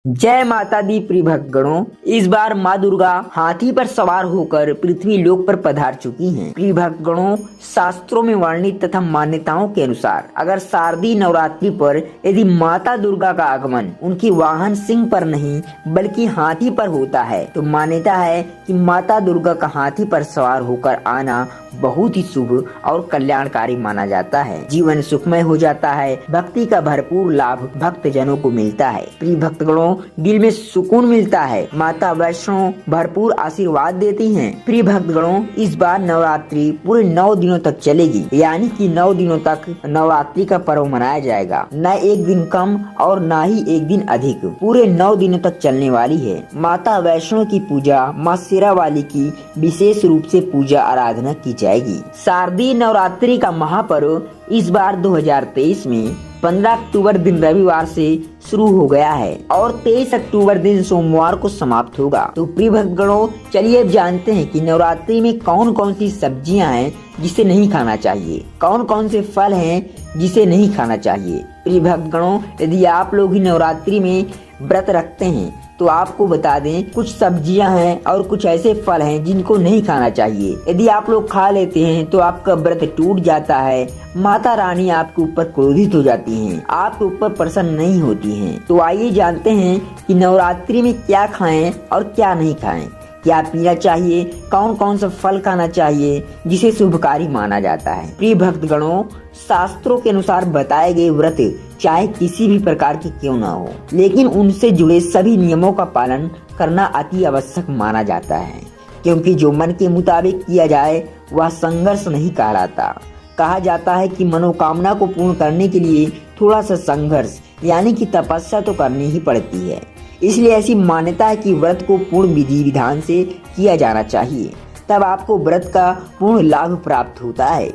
जय माता दी प्रिय भक्तगणों। इस बार माँ दुर्गा हाथी पर सवार होकर पृथ्वी लोक पर पधार चुकी हैं। प्रिय भक्तगणों, शास्त्रों में वर्णित तथा मान्यताओं के अनुसार अगर शारदीय नवरात्रि पर यदि माता दुर्गा का आगमन उनकी वाहन सिंह पर नहीं बल्कि हाथी पर होता है तो मान्यता है कि माता दुर्गा का हाथी पर सवार होकर आना बहुत ही शुभ और कल्याणकारी माना जाता है। जीवन सुखमय हो जाता है, भक्ति का भरपूर लाभ भक्त जनों को मिलता है। प्रिय भक्तगणों, दिल में सुकून मिलता है। माता वैष्णो भरपूर आशीर्वाद देती हैं। प्रिय भक्तगणों, इस बार नवरात्रि पूरे 9 दिनों तक चलेगी, यानी कि 9 दिनों तक नवरात्रि का पर्व मनाया जाएगा। न एक दिन कम और न ही एक दिन अधिक, पूरे 9 दिनों तक चलने वाली है। माता वैष्णो की पूजा, माँ शेरावाली की विशेष रूप से पूजा आराधना की जाएगी। शारदीय नवरात्रि का महापर्व इस बार 2023 में 15 अक्टूबर दिन रविवार से शुरू हो गया है और 23 अक्टूबर दिन सोमवार को समाप्त होगा। तो प्रिय भक्तगणों, चलिए अब जानते हैं कि नवरात्रि में कौन कौन सी सब्जियां हैं जिसे नहीं खाना चाहिए, कौन कौन से फल हैं जिसे नहीं खाना चाहिए। प्रिय भक्तगणों, यदि आप लोग ही नवरात्रि में व्रत रखते हैं तो आपको बता दें, कुछ सब्जियां हैं और कुछ ऐसे फल हैं जिनको नहीं खाना चाहिए। यदि आप लोग खा लेते हैं तो आपका व्रत टूट जाता है, माता रानी आपके ऊपर क्रोधित हो जाती हैं, आपके ऊपर प्रसन्न नहीं होती हैं। तो आइए जानते हैं कि नवरात्रि में क्या खाएं और क्या नहीं खाएं, क्या पीना चाहिए, कौन कौन सा फल खाना चाहिए जिसे शुभकारी माना जाता है। प्रिय भक्तगणों, शास्त्रों के अनुसार बताए गए व्रत चाहे किसी भी प्रकार के क्यों ना हो, लेकिन उनसे जुड़े सभी नियमों का पालन करना अति आवश्यक माना जाता है, क्योंकि जो मन के मुताबिक किया जाए वह संघर्ष नहीं कहलाता। कहा जाता है कि मनोकामना को पूर्ण करने के लिए थोड़ा सा संघर्ष यानी कि तपस्या तो करनी ही पड़ती है। इसलिए ऐसी मान्यता है कि व्रत को पूर्ण विधि विधान से किया जाना चाहिए, तब आपको व्रत का पूर्ण लाभ प्राप्त होता है।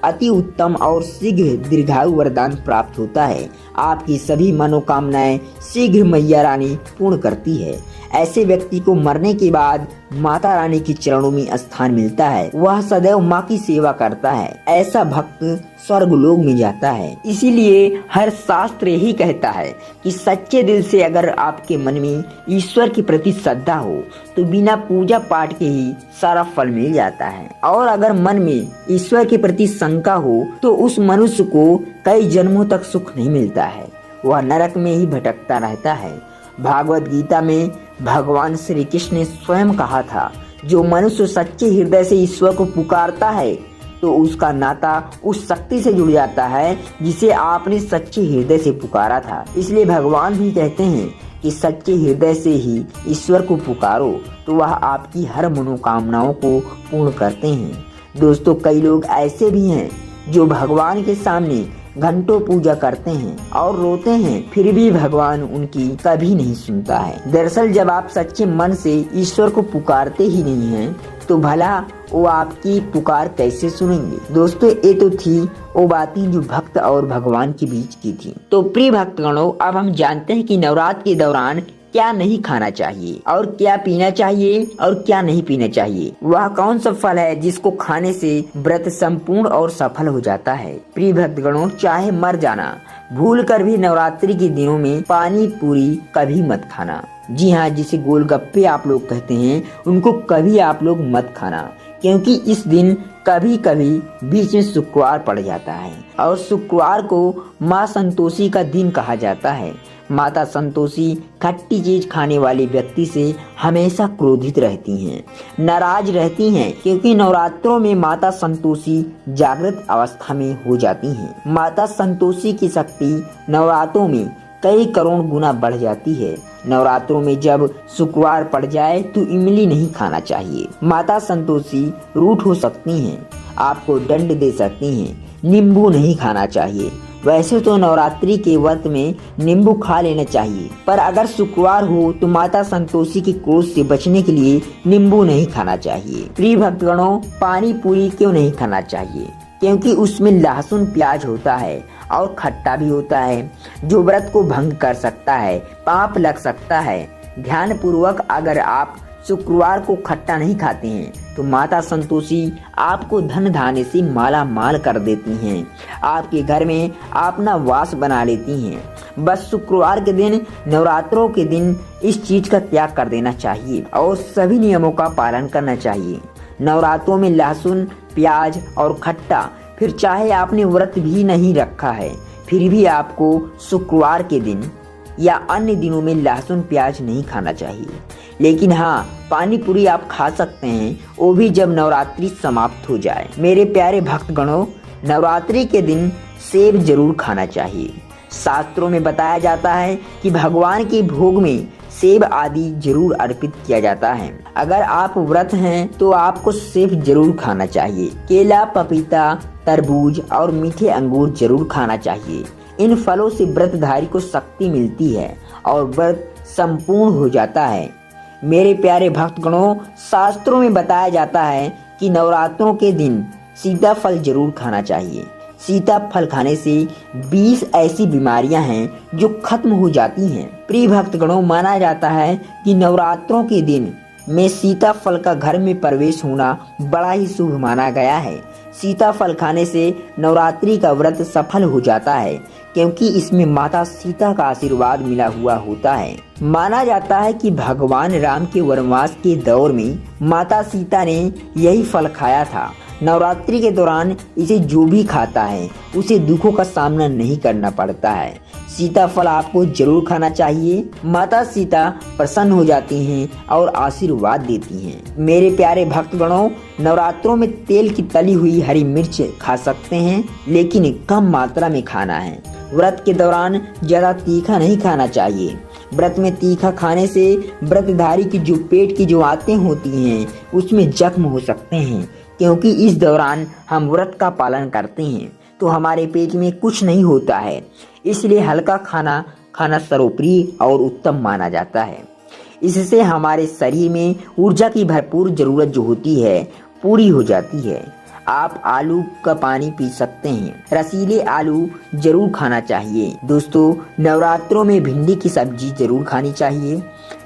अति उत्तम और शीघ्र दीर्घायु वरदान प्राप्त होता है। आपकी सभी मनोकामनाएं शीघ्र मैया रानी पूर्ण करती है। ऐसे व्यक्ति को मरने के बाद माता रानी के चरणों में स्थान मिलता है, वह सदैव माँ की सेवा करता है। ऐसा भक्त स्वर्ग लोक में जाता है। इसीलिए हर शास्त्र यही कहता है कि सच्चे दिल से अगर आपके मन में ईश्वर के प्रति श्रद्धा हो तो बिना पूजा पाठ के ही सारा फल मिल जाता है, और अगर मन में ईश्वर के प्रति शंका हो तो उस मनुष्य को कई जन्मों तक सुख नहीं मिलता है, वह नरक में ही भटकता रहता है। भागवत गीता में भगवान श्री कृष्ण ने स्वयं कहा था, जो मनुष्य सच्चे हृदय से ईश्वर को पुकारता है तो उसका नाता उस शक्ति से जुड़ जाता है जिसे आपने सच्चे हृदय से पुकारा था। इसलिए भगवान भी कहते हैं कि सच्चे हृदय से ही ईश्वर को पुकारो तो वह आपकी हर मनोकामनाओं को पूर्ण करते हैं। दोस्तों, कई लोग ऐसे भी हैं जो भगवान के सामने घंटों पूजा करते हैं और रोते हैं, फिर भी भगवान उनकी कभी नहीं सुनता है। दरअसल जब आप सच्चे मन से ईश्वर को पुकारते ही नहीं हैं तो भला वो आपकी पुकार कैसे सुनेंगे। दोस्तों, ये तो थी वो बातें जो भक्त और भगवान के बीच की थी। तो प्रिय भक्तगणों, अब हम जानते हैं कि नवरात्र के दौरान क्या नहीं खाना चाहिए और क्या पीना चाहिए और क्या नहीं पीना चाहिए। वह कौन सा फल है जिसको खाने से व्रत संपूर्ण और सफल हो जाता है। प्रिय भक्तगणों, चाहे मर जाना, भूल कर भी नवरात्रि के दिनों में पानी पूरी कभी मत खाना। जी हाँ, जिसे गोलगप्पे आप लोग कहते हैं, उनको कभी आप लोग मत खाना, क्योंकि इस दिन कभी कभी बीच में शुक्रवार पड़ जाता है और शुक्रवार को माँ संतोषी का दिन कहा जाता है। माता संतोषी खट्टी चीज खाने वाले व्यक्ति से हमेशा क्रोधित रहती हैं, नाराज रहती हैं, क्योंकि नवरात्रों में माता संतोषी जागृत अवस्था में हो जाती हैं। माता संतोषी की शक्ति नवरात्रों में कई करोड़ गुना बढ़ जाती है। नवरात्रों में जब शुक्रवार पड़ जाए तो इमली नहीं खाना चाहिए। माता संतोषी रूठ हो सकती हैं, आपको दंड दे सकती हैं। नींबू नहीं खाना चाहिए। वैसे तो नवरात्रि के व्रत में नींबू खा लेना चाहिए, पर अगर शुक्रवार हो तो माता संतोषी के क्रोध से बचने के लिए नींबू नहीं खाना चाहिए। प्रिय भक्तगणों, पानी पूरी क्यों नहीं खाना चाहिए? क्योंकि उसमें लहसुन प्याज होता है और खट्टा भी होता है, जो व्रत को भंग कर सकता है, पाप लग सकता है। ध्यान पूर्वक अगर आप शुक्रवार को खट्टा नहीं खाते हैं तो माता संतोषी आपको धन धान्य से माला माल कर देती हैं, आपके घर में अपना वास बना लेती हैं। बस शुक्रवार के दिन, नवरात्रों के दिन इस चीज का त्याग कर देना चाहिए और सभी नियमों का पालन करना चाहिए। नवरात्रों में लहसुन, प्याज और खट्टा, फिर चाहे आपने व्रत भी नहीं रखा है फिर भी आपको शुक्रवार के दिन या अन्य दिनों में लहसुन प्याज नहीं खाना चाहिए। लेकिन हाँ, पानी पूरी आप खा सकते हैं, वो भी जब नवरात्रि समाप्त हो जाए। मेरे प्यारे भक्तगणों, नवरात्रि के दिन सेब जरूर खाना चाहिए। शास्त्रों में बताया जाता है कि भगवान के भोग में सेब आदि जरूर अर्पित किया जाता है। अगर आप व्रत हैं तो आपको सेब जरूर खाना चाहिए। केला, पपीता, तरबूज और मीठे अंगूर जरूर खाना चाहिए। इन फलों से व्रतधारी को शक्ति मिलती है और व्रत संपूर्ण हो जाता है। मेरे प्यारे भक्तगणों, शास्त्रों में बताया जाता है कि नवरात्रों के दिन सीताफल जरूर खाना चाहिए। सीताफल खाने से 20 ऐसी बीमारियां हैं जो खत्म हो जाती हैं। प्रिय भक्तगणों, माना जाता है कि नवरात्रों के दिन में सीताफल का घर में प्रवेश होना बड़ा ही शुभ माना गया है। सीताफल खाने से नवरात्रि का व्रत सफल हो जाता है, क्योंकि इसमें माता सीता का आशीर्वाद मिला हुआ होता है। माना जाता है कि भगवान राम के वनवास के दौर में माता सीता ने यही फल खाया था। नवरात्रि के दौरान इसे जो भी खाता है उसे दुखों का सामना नहीं करना पड़ता है। सीताफल आपको जरूर खाना चाहिए। माता सीता प्रसन्न हो जाती हैं और आशीर्वाद देती हैं। मेरे प्यारे भक्तगणों, नवरात्रों में तेल की तली हुई हरी मिर्च खा सकते हैं, लेकिन कम मात्रा में खाना है। व्रत के दौरान ज्यादा तीखा नहीं खाना चाहिए। व्रत में तीखा खाने से व्रतधारी की जो पेट की जो आंतें होती हैं उसमें जख्म हो सकते हैं, क्योंकि इस दौरान हम व्रत का पालन करते हैं तो हमारे पेट में कुछ नहीं होता है। इसलिए हल्का खाना खाना सर्वोपरि और उत्तम माना जाता है। इससे हमारे शरीर में ऊर्जा की भरपूर जरूरत जो होती है पूरी हो जाती है। आप आलू का पानी पी सकते हैं। रसीले आलू जरूर खाना चाहिए। दोस्तों, नवरात्रों में भिंडी की सब्जी जरूर खानी चाहिए।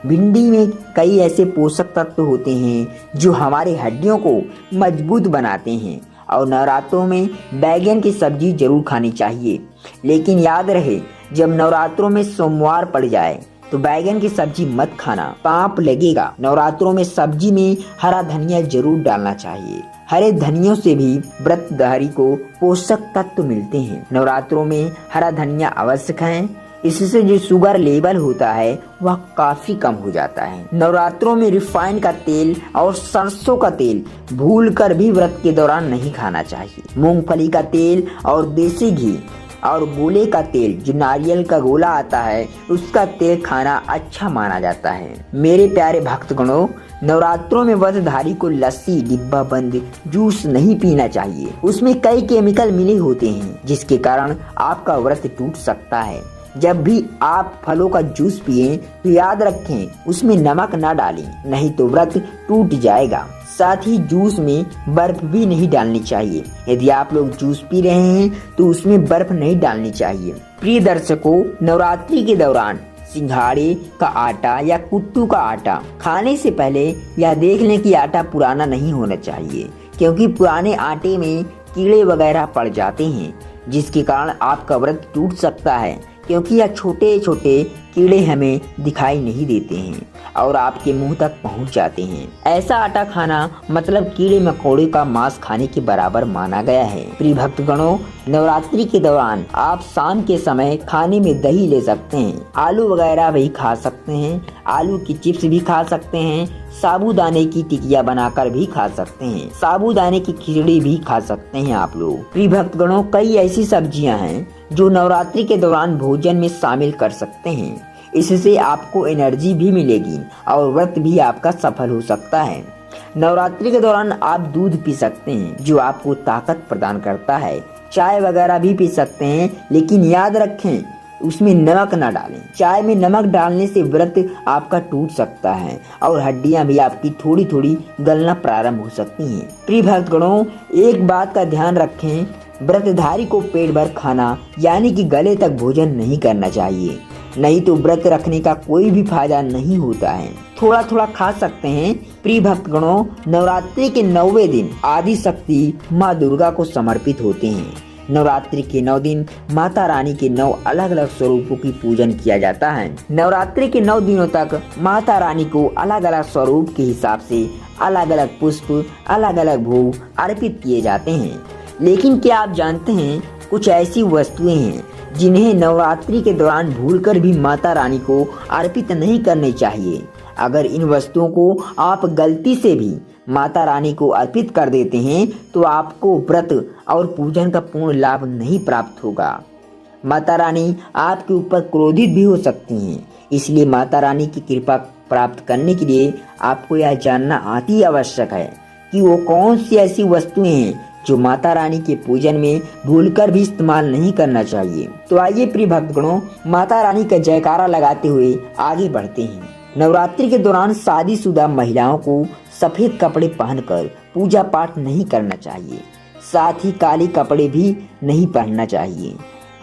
भिंडी में कई ऐसे पोषक तत्व होते हैं जो हमारे हड्डियों को मजबूत बनाते हैं। और नवरात्रों में बैगन की सब्जी जरूर खानी चाहिए। लेकिन याद रहे, जब नवरात्रों में सोमवार पड़ जाए तो बैगन की सब्जी मत खाना, पाप लगेगा। नवरात्रों में सब्जी में हरा धनिया जरूर डालना चाहिए। हरे धनियों से भी व्रतधारी को पोषक तत्व मिलते हैं। नवरात्रों में हरा धनिया अवश्य खाएं, इससे जो शुगर लेवल होता है वह काफी कम हो जाता है। नवरात्रों में रिफाइन का तेल और सरसों का तेल भूलकर भी व्रत के दौरान नहीं खाना चाहिए। मूंगफली का तेल और देसी घी और गोले का तेल, जो नारियल का गोला आता है, उसका तेल खाना अच्छा माना जाता है। मेरे प्यारे भक्तगणों, नवरात्रों में व्रतधारी को लस्सी, डिब्बा बंद जूस नहीं पीना चाहिए। उसमें कई केमिकल मिले होते हैं जिसके कारण आपका व्रत टूट सकता है। जब भी आप फलों का जूस पिए तो याद रखें उसमें नमक न डालें, नहीं तो व्रत टूट जाएगा। साथ ही जूस में बर्फ भी नहीं डालनी चाहिए। यदि आप लोग जूस पी रहे हैं तो उसमें बर्फ नहीं डालनी चाहिए। प्रिय दर्शकों, नवरात्रि के दौरान सिंघाड़े का आटा या कुट्टू का आटा खाने से पहले यह देख लें कि आटा पुराना नहीं होना चाहिए, क्योंकि पुराने आटे में कीड़े वगैरह पड़ जाते हैं जिसके कारण आपका व्रत टूट सकता है, क्योंकि यह छोटे छोटे कीड़े हमें दिखाई नहीं देते हैं और आपके मुंह तक पहुंच जाते हैं। ऐसा आटा खाना मतलब कीड़े मकोड़े का मांस खाने के बराबर माना गया है। प्रिय भक्तगणों, नवरात्रि के दौरान आप शाम के समय खाने में दही ले सकते हैं, आलू वगैरह भी खा सकते हैं, आलू की चिप्स भी खा सकते हैं, साबूदाने की टिकिया बनाकर भी खा सकते हैं, साबूदाने की खिचड़ी भी खा सकते हैं आप लोग। प्रिय भक्तगणों, कई ऐसी सब्जियां हैं जो नवरात्रि के दौरान भोजन में शामिल कर सकते हैं। इससे आपको एनर्जी भी मिलेगी और व्रत भी आपका सफल हो सकता है। नवरात्रि के दौरान आप दूध पी सकते हैं जो आपको ताकत प्रदान करता है। चाय वगैरह भी पी सकते हैं, लेकिन याद रखें उसमें नमक न डालें। चाय में नमक डालने से व्रत आपका टूट सकता है और हड्डियां भी आपकी थोड़ी थोड़ी गलना प्रारंभ हो सकती हैं। प्रिय भक्तगणों, एक बात का ध्यान रखें, व्रतधारी को पेट भर खाना यानी कि गले तक भोजन नहीं करना चाहिए, नहीं तो व्रत रखने का कोई भी फायदा नहीं होता है। थोड़ा थोड़ा खा सकते हैं। प्रिय भक्तगणों, नवरात्रि के 9वें दिन आदि शक्ति माँ दुर्गा को समर्पित होते हैं। नवरात्रि के 9 दिन माता रानी के 9 अलग अलग स्वरूपों की पूजन किया जाता है। नवरात्रि के 9 दिनों तक माता रानी को अलग अलग स्वरूप के हिसाब से अलग अलग पुष्प, अलग अलग भोग अर्पित किए जाते हैं। लेकिन क्या आप जानते हैं, कुछ ऐसी वस्तुएं हैं जिन्हें नवरात्रि के दौरान भूलकर भी माता रानी को अर्पित नहीं करनी चाहिए। अगर इन वस्तुओं को आप गलती से भी माता रानी को अर्पित कर देते हैं तो आपको व्रत और पूजन का पूर्ण लाभ नहीं प्राप्त होगा। माता रानी आपके ऊपर क्रोधित भी हो सकती हैं, इसलिए माता रानी की कृपा प्राप्त करने के लिए आपको यह जानना अति आवश्यक है कि वो कौन सी ऐसी वस्तुएं हैं जो माता रानी के पूजन में भूलकर भी इस्तेमाल नहीं करना चाहिए। तो आइए प्रिय भक्तगणों, माता रानी का जयकारा लगाते हुए आगे बढ़ते हैं। नवरात्रि के दौरान शादीशुदा महिलाओं को सफेद कपड़े पहनकर पूजा पाठ नहीं करना चाहिए, साथ ही काले कपड़े भी नहीं पहनना चाहिए।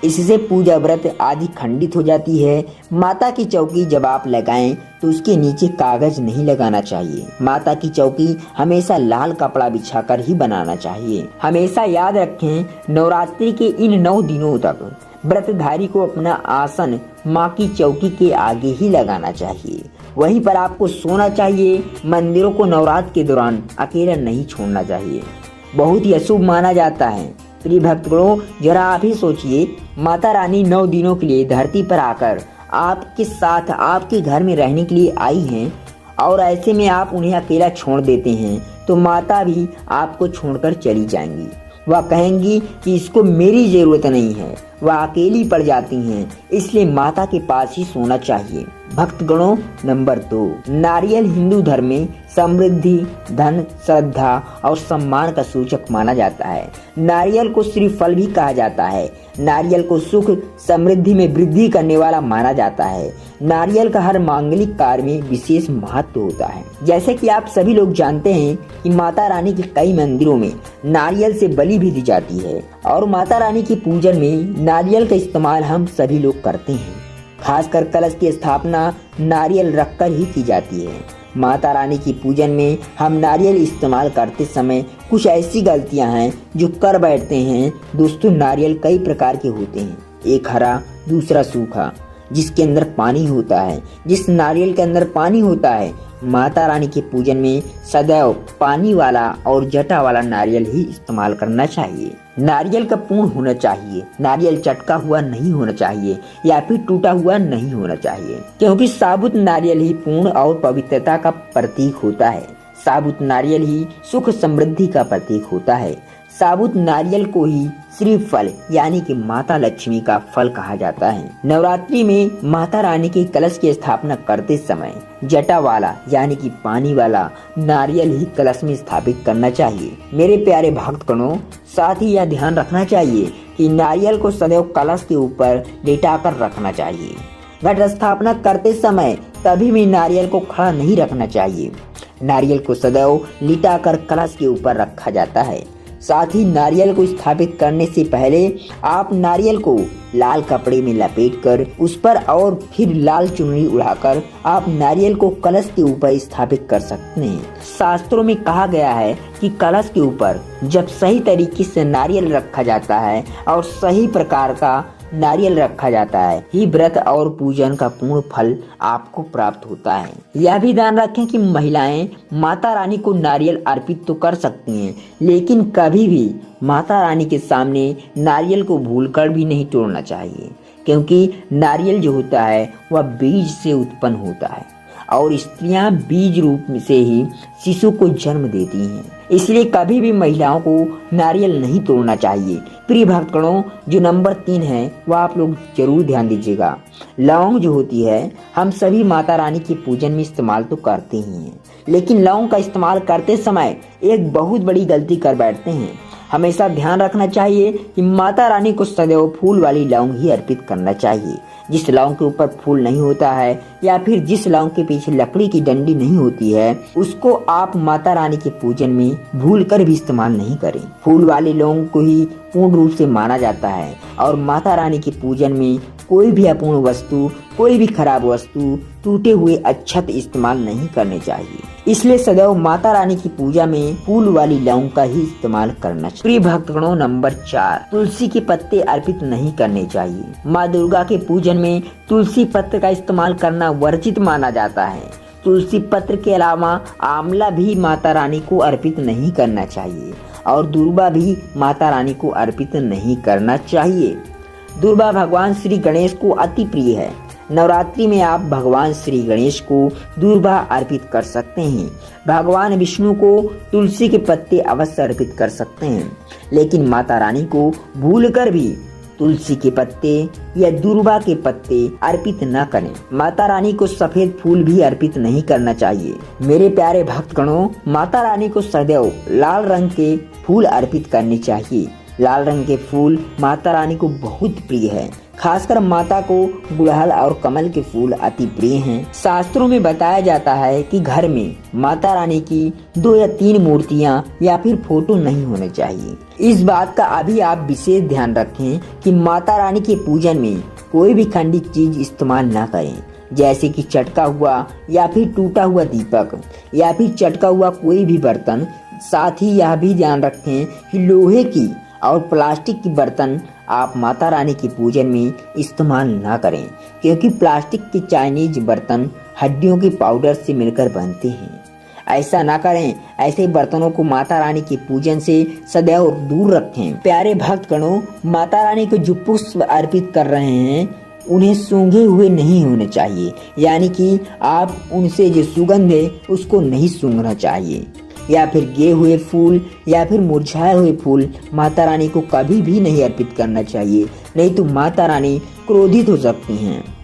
इससे पूजा व्रत आदि खंडित हो जाती है। माता की चौकी जब आप लगाएं तो उसके नीचे कागज नहीं लगाना चाहिए। माता की चौकी हमेशा लाल कपड़ा बिछाकर ही बनाना चाहिए। हमेशा याद रखें, नवरात्रि के इन 9 दिनों तक व्रतधारी को अपना आसन माँ की चौकी के आगे ही लगाना चाहिए। वहीं पर आपको सोना चाहिए। मंदिरों को नवरात्र के दौरान अकेला नहीं छोड़ना चाहिए, बहुत ही अशुभ माना जाता है। प्रिय भक्तगणों, जरा आप ही सोचिए, माता रानी 9 दिनों के लिए धरती पर आकर आपके साथ आपके घर में रहने के लिए आई हैं और ऐसे में आप उन्हें अकेला छोड़ देते हैं तो माता भी आपको छोड़कर चली जाएंगी। वह कहेंगी कि इसको मेरी जरूरत नहीं है, वह अकेली पड़ जाती हैं, इसलिए माता के पास ही सोना चाहिए। भक्तगणों, नंबर 2, नारियल हिंदू धर्म में समृद्धि, धन, श्रद्धा और सम्मान का सूचक माना जाता है। नारियल को श्रीफल भी कहा जाता है। नारियल को सुख समृद्धि में वृद्धि करने वाला माना जाता है। नारियल का हर मांगलिक कार्य में विशेष महत्व होता है। जैसे कि आप सभी लोग जानते हैं कि माता रानी के कई मंदिरों में नारियल से बलि भी दी जाती है और माता रानी की पूजन में नारियल का इस्तेमाल हम सभी लोग करते हैं। खासकर कलश की स्थापना नारियल रखकर ही की जाती है। माता रानी की पूजन में हम नारियल इस्तेमाल करते समय कुछ ऐसी गलतियां हैं जो कर बैठते हैं। दोस्तों, नारियल कई प्रकार के होते हैं, एक हरा, दूसरा सूखा, जिसके अंदर पानी होता है। जिस नारियल के अंदर पानी होता है, माता रानी के पूजन में सदैव पानी वाला और जटा वाला नारियल ही इस्तेमाल करना चाहिए। नारियल का पूर्ण होना चाहिए, नारियल चटका हुआ नहीं होना चाहिए या फिर टूटा हुआ नहीं होना चाहिए, क्योंकि साबुत नारियल ही पूर्ण और पवित्रता का प्रतीक होता है। साबुत नारियल ही सुख समृद्धि का प्रतीक होता है। साबुत नारियल को ही श्रीफल यानी कि माता लक्ष्मी का फल कहा जाता है। नवरात्रि में माता रानी के कलश की स्थापना करते समय जटा वाला यानी कि पानी वाला नारियल ही कलश में स्थापित करना चाहिए। मेरे प्यारे भक्तगणों, साथ ही यह ध्यान रखना चाहिए कि नारियल को सदैव कलश के ऊपर लेटाकर रखना चाहिए। घट स्थापना करते समय कभी भी नारियल को खड़ा नहीं रखना चाहिए। नारियल को सदैव लिटाकर कलश के ऊपर रखा जाता है। साथ ही नारियल को स्थापित करने से पहले आप नारियल को लाल कपड़े में लपेटकर उस पर और फिर लाल चुनरी उड़ाकर आप नारियल को कलश के ऊपर स्थापित कर सकते हैं। शास्त्रों में कहा गया है कि कलश के ऊपर जब सही तरीके से नारियल रखा जाता है और सही प्रकार का नारियल रखा जाता है, ही व्रत और पूजन का पूर्ण फल आपको प्राप्त होता है। यह भी ध्यान रखें कि महिलाएं माता रानी को नारियल अर्पित तो कर सकती हैं, लेकिन कभी भी माता रानी के सामने नारियल को भूलकर भी नहीं तोड़ना चाहिए, क्योंकि नारियल जो होता है वह बीज से उत्पन्न होता है और स्त्रियां बीज रूप से ही शिशु को जन्म देती हैं। इसलिए कभी भी महिलाओं को नारियल नहीं तोड़ना चाहिए। प्रिय भक्तगणों, जो नंबर 3 है वह आप लोग जरूर ध्यान दीजिएगा। लौंग जो होती है, हम सभी माता रानी के पूजन में इस्तेमाल तो करते ही हैं, लेकिन लौंग का इस्तेमाल करते समय एक बहुत बड़ी गलती कर बैठते हैं। हमेशा ध्यान रखना चाहिए कि माता रानी को सदैव फूल वाली लौंग ही अर्पित करना चाहिए। जिस लौंग के ऊपर फूल नहीं होता है या फिर जिस लौंग के पीछे लकड़ी की डंडी नहीं होती है, उसको आप माता रानी के पूजन में भूलकर भी इस्तेमाल नहीं करें। फूल वाले लौंग को ही पूर्ण रूप से माना जाता है और माता रानी के पूजन में कोई भी अपूर्ण वस्तु, कोई भी खराब वस्तु, टूटे हुए अक्षत इस्तेमाल नहीं करने चाहिए। इसलिए सदैव माता रानी की पूजा में फूल वाली लौंग का ही इस्तेमाल करना चाहिए। प्रिय भक्तगणों, नंबर 4, तुलसी के पत्ते अर्पित नहीं करने चाहिए। माँ दुर्गा के पूजन में तुलसी पत्र का इस्तेमाल करना वर्जित माना जाता है। तुलसी पत्र के अलावा आंवला भी माता रानी को अर्पित नहीं करना चाहिए और दूर्वा भी माता रानी को अर्पित नहीं करना चाहिए। दूर्वा भगवान श्री गणेश को अति प्रिय है। नवरात्रि में आप भगवान श्री गणेश को दूर्वा अर्पित कर सकते हैं। भगवान विष्णु को तुलसी के पत्ते अवश्य अर्पित कर सकते हैं, लेकिन माता रानी को भूलकर भी तुलसी के पत्ते या दूर्वा के पत्ते अर्पित न करें। माता रानी को सफेद फूल भी अर्पित नहीं करना चाहिए। मेरे प्यारे भक्तगणों, माता रानी को सदैव लाल रंग के फूल अर्पित करने चाहिए। लाल रंग के फूल माता रानी को बहुत प्रिय है। खासकर माता को गुड़हल और कमल के फूल अति प्रिय हैं। शास्त्रों में बताया जाता है कि घर में माता रानी की 2 या 3 मूर्तियां या फिर फोटो नहीं होने चाहिए। इस बात का अभी आप विशेष ध्यान रखें कि माता रानी के पूजन में कोई भी खंडित चीज इस्तेमाल न करें, जैसे कि चटका हुआ या फिर टूटा हुआ दीपक या फिर चटका हुआ कोई भी बर्तन। साथ ही यह भी ध्यान रखें कि लोहे की और प्लास्टिक की बर्तन आप माता रानी के पूजन में इस्तेमाल ना करें, क्योंकि प्लास्टिक के चाइनीज बर्तन हड्डियों के पाउडर से मिलकर बनते हैं। ऐसा ना करें। ऐसे बर्तनों को माता रानी के पूजन से सदैव दूर रखें। प्यारे भक्तगणों, माता रानी को जो पुष्प अर्पित कर रहे हैं उन्हें सूंघे हुए नहीं होने चाहिए, यानी कि आप उनसे जो सुगंध है उसको नहीं सूंघना चाहिए। या फिर गे हुए फूल या फिर मुरझाए हुए फूल माता रानी को कभी भी नहीं अर्पित करना चाहिए, नहीं तो माता रानी क्रोधित हो सकती हैं।